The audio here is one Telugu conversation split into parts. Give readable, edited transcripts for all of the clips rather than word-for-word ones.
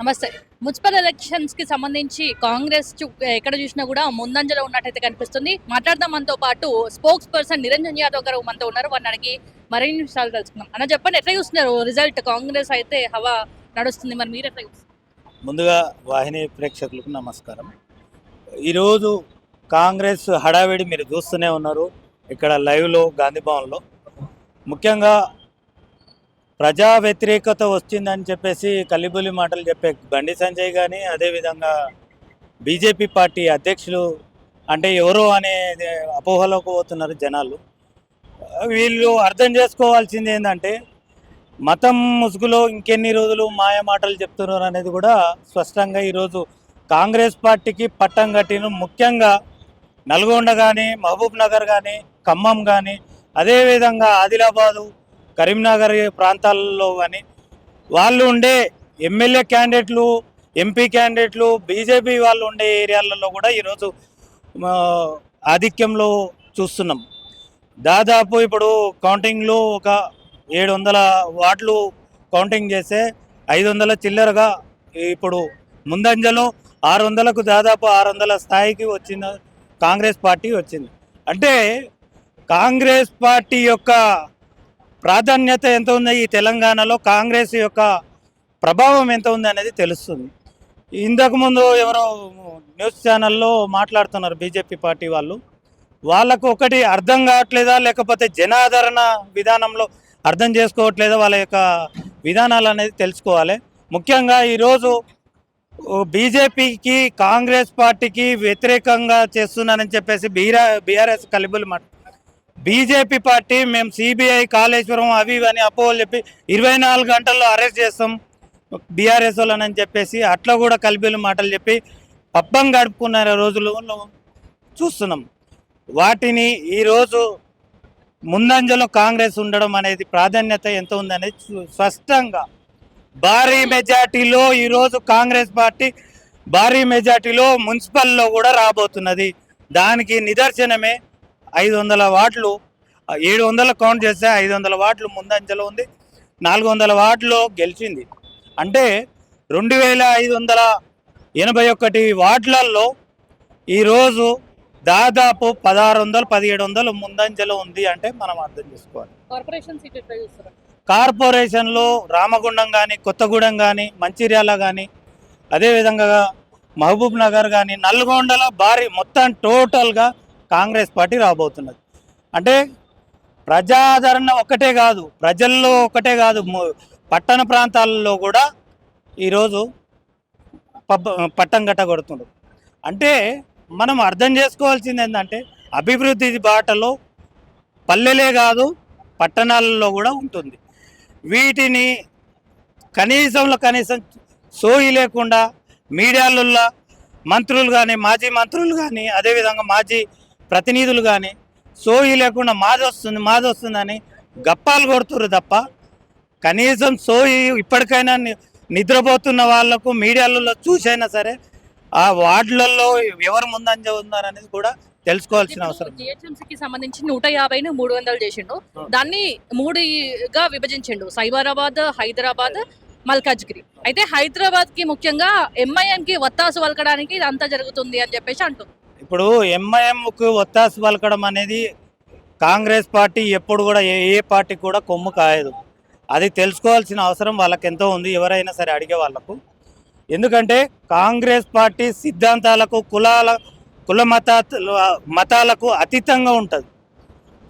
నమస్తే. మున్సిపల్ ఎలక్షన్స్‌కి సంబంధించి కాంగ్రెస్ ఎక్కడ చూసినా కూడా ముందంజలో ఉన్నట్టయితే కనిపిస్తుంది. మాట్లాడదాం మనతో పాటు స్పోక్స్ పర్సన్ నిరంజన్ యాదవ్ గారు మనతో ఉన్నారు. వారిని అడిగి మరిన్ని విషయాలు తెలుసుకుందాం. అన్న చెప్పండి, ఎట్లా చూస్తున్నారు రిజల్ట్? కాంగ్రెస్ అయితే హవా నడుస్తుంది. మరి మీరు ఎట్లా చూస్తున్నారు? ముందుగా వాహిని ప్రేక్షకులకు నమస్కారం. ఈరోజు కాంగ్రెస్ హడావిడి మీరు చూస్తూనే ఉన్నారు. ఇక్కడ లైవ్లో గాంధీ భవన్లో ముఖ్యంగా ప్రజా వ్యతిరేకత వచ్చిందని చెప్పేసి కల్లిబుల్లి మాటలు చెప్పే బండి సంజయ్ కానీ, అదేవిధంగా బీజేపీ పార్టీ అధ్యక్షులు అంటే ఎవరో అనే అపోహలోకి పోతున్నారు జనాలు. వీళ్ళు అర్థం చేసుకోవాల్సింది ఏంటంటే, మతం ముసుగులో ఇంకెన్ని రోజులు మాయ మాటలు చెప్తున్నారు అనేది కూడా స్పష్టంగా ఈరోజు కాంగ్రెస్ పార్టీకి పట్టం కట్టిన. ముఖ్యంగా నల్గొండ కానీ, మహబూబ్ నగర్ కానీ, ఖమ్మం కానీ, అదేవిధంగా ఆదిలాబాదు, కరీంనగర్ ప్రాంతాల్లో కానీ వాళ్ళు ఉండే ఎమ్మెల్యే క్యాండిడేట్లు, ఎంపీ క్యాండిడేట్లు, బీజేపీ వాళ్ళు ఉండే ఏరియాలలో కూడా ఈరోజు ఆధిక్యంలో చూస్తున్నాం. దాదాపు ఇప్పుడు కౌంటింగ్లో ఒక 700 వార్డులు కౌంటింగ్ చేస్తే 500 చిల్లరగా ఇప్పుడు ముందంజలో 600కు దాదాపు 600 స్థాయికి వచ్చిన కాంగ్రెస్ పార్టీ వచ్చింది. అంటే కాంగ్రెస్ పార్టీ యొక్క ప్రాధాన్యత ఎంత ఉంది, ఈ తెలంగాణలో కాంగ్రెస్ యొక్క ప్రభావం ఎంత ఉంది అనేది తెలుస్తుంది. ఇంతకుముందు ఎవరో న్యూస్ ఛానల్లో మాట్లాడుతున్నారు బీజేపీ పార్టీ వాళ్ళకు ఒకటి అర్థం కావట్లేదా, లేకపోతే జనాదరణ విధానంలో అర్థం చేసుకోవట్లేదా, వాళ్ళ యొక్క విధానాలు అనేది తెలుసుకోవాలి. ముఖ్యంగా ఈరోజు బీజేపీకి కాంగ్రెస్ పార్టీకి వ్యతిరేకంగా చేస్తున్నానని చెప్పేసి బీఆర్ఎస్ కల్లిబుల్లి మాట. బీజేపీ పార్టీ మేము సిబిఐ, కాళేశ్వరం అవి అని అపోహలు చెప్పి 24 గంటల్లో అరెస్ట్ చేస్తాం బీఆర్ఎస్ వాళ్ళని చెప్పేసి అట్లా కూడా కల్బిల్లి మాటలు చెప్పి పబ్బం గడుపుకున్న రోజులలో చూస్తున్నాం. వాటిని ఈరోజు ముందంజలో కాంగ్రెస్ ఉండడం అనేది ప్రాధాన్యత ఎంత ఉందనేది స్పష్టంగా భారీ మెజార్టీలో ఈరోజు కాంగ్రెస్ పార్టీ భారీ మెజార్టీలో మున్సిపల్లో కూడా రాబోతున్నది. దానికి నిదర్శనమే 500 వార్డులు, 700 కౌంట్ చేస్తే 500 వార్డులు ముందంజలో ఉంది, 400 వార్డులో గెలిచింది. అంటే 2581 వార్డులలో ఈరోజు దాదాపు 1600-1700 ముందంజలో ఉంది. అంటే మనం అర్థం చేసుకోవాలి. కార్పొరేషన్లో రామగుండం కానీ, కొత్తగూడెం కానీ, మంచిర్యాల కానీ, అదేవిధంగా మహబూబ్ నగర్ కానీ, నల్గొండలో భారీ మొత్తం టోటల్గా కాంగ్రెస్ పార్టీ రాబోతున్నది. అంటే ప్రజాదరణ ఒకటే కాదు, ప్రజల్లో ఒకటే కాదు, పట్టణ ప్రాంతాలలో కూడా ఈరోజు పట్టం కట్టగొడుతున్నారు. అంటే మనం అర్థం చేసుకోవాల్సింది ఏంటంటే, అభివృద్ధి బాటలో పల్లెలే కాదు పట్టణాలలో కూడా ఉంటుంది. వీటిని కనీసం సోయి లేకుండా మీడియాలలో మంత్రులు కానీ, మాజీ మంత్రులు కానీ, అదేవిధంగా మాజీ ప్రతినిధులు కానీ సోయి లేకుండా మాది వస్తుందని గప్పాలు కొడుతున్నారు తప్ప కనీసం సోయి ఇప్పటికైనా నిద్రపోతున్న వాళ్లకు మీడియాలలో చూసైనా సరే ఆ వార్డులలో ఎవరు ముందంజ ఉన్నారనేది కూడా తెలుసుకోవాల్సిన అవసరం. జిహెచ్ఎంసీకి సంబంధించి 150ను 300 చేసిండు. దాన్ని 3గా విభజించిండు: సైబరాబాద్, హైదరాబాద్, మల్కాజ్గిరి. అయితే హైదరాబాద్ కి ముఖ్యంగా ఎంఐఎం కి వత్తాసు పలకడానికి ఇదంతా జరుగుతుంది అని చెప్పేసి అంటుంది. ఇప్పుడు ఎంఐఎంకు ఒత్తాసు పలకడం అనేది కాంగ్రెస్ పార్టీ ఎప్పుడు కూడా ఏ పార్టీ కూడా కొమ్ము కాయదు. అది తెలుసుకోవాల్సిన అవసరం వాళ్ళకి ఎంతో ఉంది, ఎవరైనా సరే అడిగే వాళ్ళకు. ఎందుకంటే కాంగ్రెస్ పార్టీ సిద్ధాంతాలకు, కుల మతాలకు అతీతంగా ఉంటుంది.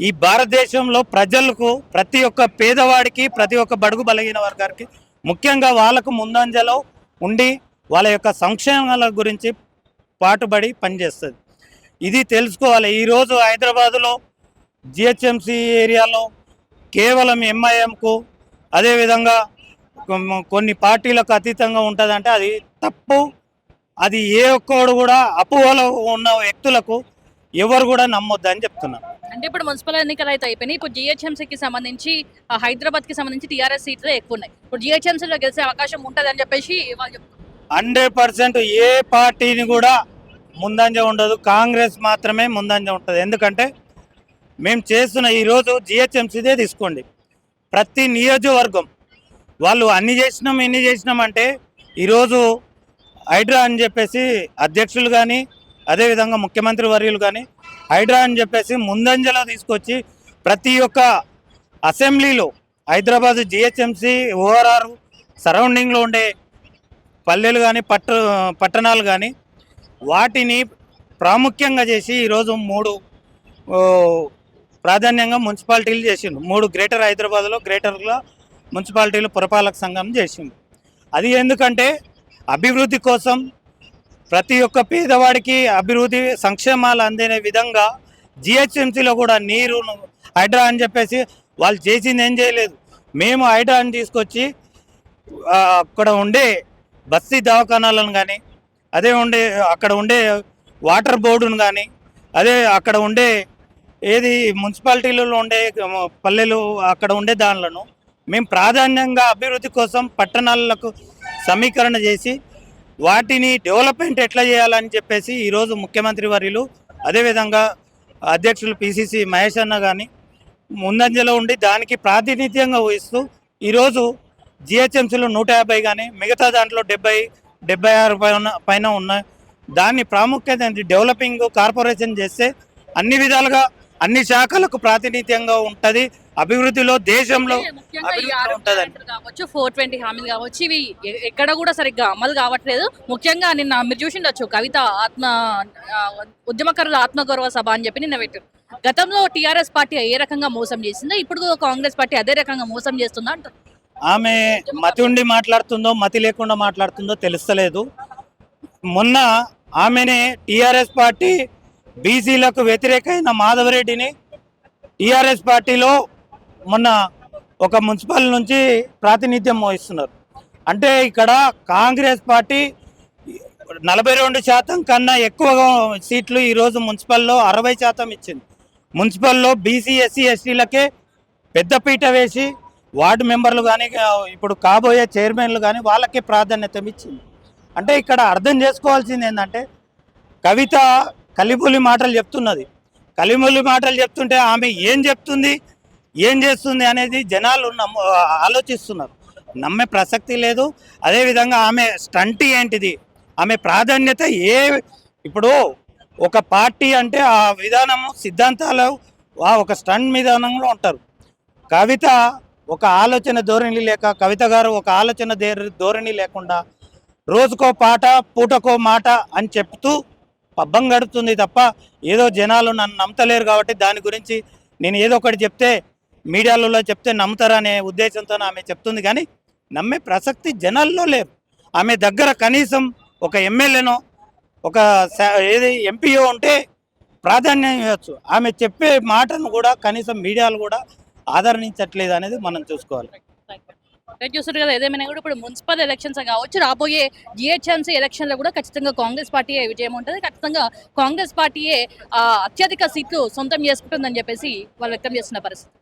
ఈ భారతదేశంలో ప్రజలకు, ప్రతి ఒక్క పేదవాడికి, ప్రతి ఒక్క బడుగు బలహీన వర్గానికి ముఖ్యంగా వాళ్ళకు ముందంజలో ఉండి వాళ్ళ యొక్క సంక్షేమాల గురించి పాటుపడి పనిచేస్తుంది. ఇది తెలుసుకోవాలి. ఈరోజు హైదరాబాదులో జిహెచ్ఎంసీ ఏరియాలో కేవలం ఎంఐఎంకు, అదేవిధంగా కొన్ని పార్టీలకు అతీతంగా ఉంటుందంటే అది తప్పు. అది ఏ ఒక్కడు కూడా అపోహలో ఉన్న వ్యక్తులకు ఎవరు కూడా నమ్మొద్దు అని చెప్తున్నారు. అంటే ఇప్పుడు మున్సిపల్ ఎన్నికలు అయితే అయిపోయినాయి. ఇప్పుడు జిహెచ్ఎంసీకి సంబంధించి, హైదరాబాద్కి సంబంధించి టీఆర్ఎస్ సీట్లే ఎక్కువ ఉన్నాయి. ఇప్పుడు జిహెచ్ఎంసీలో గెలిచే అవకాశం ఉంటుంది అని చెప్పేసి వాళ్ళు చెప్తున్నారు. 100% ఏ పార్టీని కూడా ముందంజ ఉండదు, కాంగ్రెస్ మాత్రమే ముందంజ ఉంటుంది. ఎందుకంటే మేము చేస్తున్న ఈరోజు జిహెచ్ఎంసీదే తీసుకోండి, ప్రతి నియోజకవర్గం వాళ్ళు అన్ని చేసినాం ఇన్ని చేసినాం అంటే ఈరోజు హైడ్రా అని చెప్పేసి అధ్యక్షులు కానీ అదేవిధంగా ముఖ్యమంత్రి వర్యులు కానీ హైడ్రా అని చెప్పేసి ముందంజలో తీసుకొచ్చి ప్రతి ఒక్క అసెంబ్లీలో హైదరాబాద్ జిహెచ్ఎంసి ఓఆర్ఆర్ సరౌండింగ్లో ఉండే పల్లెలు కానీ పట్టణాలు కానీ వాటిని ప్రాముఖ్యంగా చేసి ఈరోజు 3 ప్రాధాన్యంగా మున్సిపాలిటీలు చేసిండు. 3 గ్రేటర్ హైదరాబాద్లో గ్రేటర్లో మున్సిపాలిటీలు పురపాలక సంఘం చేసిండు. అది ఎందుకంటే అభివృద్ధి కోసం ప్రతి ఒక్క పేదవాడికి అభివృద్ధి సంక్షేమాలు అందిన విధంగా జిహెచ్ఎంసీలో కూడా నీరు హైడ్రా అని చెప్పేసి వాళ్ళు చేసింది ఏం చేయలేదు. మేము హైడ్రాని తీసుకొచ్చి అక్కడ ఉండే బస్తీ దవాఖానాలను కానీ అక్కడ ఉండే వాటర్ బోర్డును కానీ అక్కడ ఉండే మున్సిపాలిటీలలో ఉండే పల్లెలు అక్కడ ఉండే దానిలను మేము ప్రాధాన్యంగా అభివృద్ధి కోసం పట్టణాలకు సమీకరణ చేసి వాటిని డెవలప్మెంట్ ఎట్లా చేయాలని చెప్పేసి ఈరోజు ముఖ్యమంత్రి వర్యులు అదేవిధంగా అధ్యక్షులు పిసిసి మహేష్ అన్న కానీ ముందంజలో ఉండి దానికి ప్రాతినిధ్యంగా వహిస్తూ ఈరోజు జిహెచ్ఎంసీలో 150 కానీ మిగతా దాంట్లో 70-76 పైన ఉన్నాయి. దాన్ని ప్రాముఖ్యత డెవలపింగ్ కార్పొరేషన్ చేస్తే అన్ని విధాలుగా అన్ని శాఖలకు ప్రాతినిధ్యంగా ఉంటుంది. అభివృద్ధిలో దేశంలో కావచ్చు 420 హామీలు కావచ్చు ఇవి ఎక్కడ కూడా సరిగ్గా అమలు కావట్లేదు. ముఖ్యంగా నిన్న మీరు చూసిండొచ్చు కవిత ఉద్యమకారుల ఆత్మగౌరవ సభ అని చెప్పి నిన్న పెట్టారు. గతంలో టీఆర్ఎస్ పార్టీ ఏ రకంగా మోసం చేసిందో ఇప్పుడు కాంగ్రెస్ పార్టీ అదే రకంగా మోసం చేస్తుందా అంటారు. ఆమె మతి ఉండి మాట్లాడుతుందో మతి లేకుండా మాట్లాడుతుందో తెలుస్తలేదు. మొన్న ఆమెనే టీఆర్ఎస్ పార్టీ బీసీలకు వ్యతిరేకమైన మాధవరెడ్డిని టీఆర్ఎస్ పార్టీలో మొన్న ఒక మున్సిపల్ నుంచి ప్రాతినిధ్యం వహిస్తున్నారు. అంటే ఇక్కడ కాంగ్రెస్ పార్టీ 42% కన్నా ఎక్కువగా సీట్లు ఈరోజు మున్సిపల్లో 60% ఇచ్చింది. మున్సిపల్లో బీసీ ఎస్సీ ఎస్టీలకే పెద్దపీట వేసి వార్డు మెంబర్లు కానీ ఇప్పుడు కాబోయే చైర్మన్లు కానీ వాళ్ళకే ప్రాధాన్యత ఇచ్చింది. అంటే ఇక్కడ అర్థం చేసుకోవాల్సింది ఏంటంటే కవిత కలిబులి మాటలు చెప్తున్నది. కలిబులి మాటలు చెప్తుంటే ఆమె ఏం చెప్తుంది ఏం చేస్తుంది అనేది జనాలు ఆలోచిస్తున్నారు. నమ్మే ప్రసక్తి లేదు. అదేవిధంగా ఆమె స్టంట్ ఏంటిది, ఆమె ప్రాధాన్యత ఇప్పుడు ఒక పార్టీ అంటే ఆ విధానము సిద్ధాంతాలు ఒక స్టంట్ విధానంలో ఉంటారు. కవిత ఒక ఆలోచన ధోరణి లేక కవిత గారు ఒక ఆలోచన ధోరణి లేకుండా రోజుకో పాట పూటకో మాట అని చెప్తూ పబ్బం గడుపుతుంది తప్ప ఏదో జనాలు నన్ను నమ్మతలేరు కాబట్టి దాని గురించి నేను ఏదో ఒకటి చెప్తే మీడియాలలో చెప్తే నమ్ముతారనే ఉద్దేశంతో ఆమె చెప్తుంది. కానీ నమ్మే ప్రసక్తి జనాల్లో లేరు. ఆమె దగ్గర కనీసం ఒక ఎమ్మెల్యేనో ఒక ఎంపీఓ ఉంటే ప్రాధాన్యం ఇవ్వచ్చు. ఆమె చెప్పే మాటను కూడా కనీసం మీడియాలు కూడా ఆదరించట్లేదు అనేది మనం చూసుకోవాలి. చూస్తారు కదా ఏదేమైనా కూడా ఇప్పుడు మున్సిపల్ ఎలక్షన్స్ కావచ్చు రాబోయే జిహెచ్ఎంసీ ఎలక్షన్లో కూడా ఖచ్చితంగా కాంగ్రెస్ పార్టీయే విజయం ఉంటుంది. ఖచ్చితంగా కాంగ్రెస్ పార్టీయే అత్యధిక సీట్లు సొంతం చేసుకుంటుందని చెప్పేసి వాళ్ళు వ్యక్తం చేస్తున్న పరిస్థితి.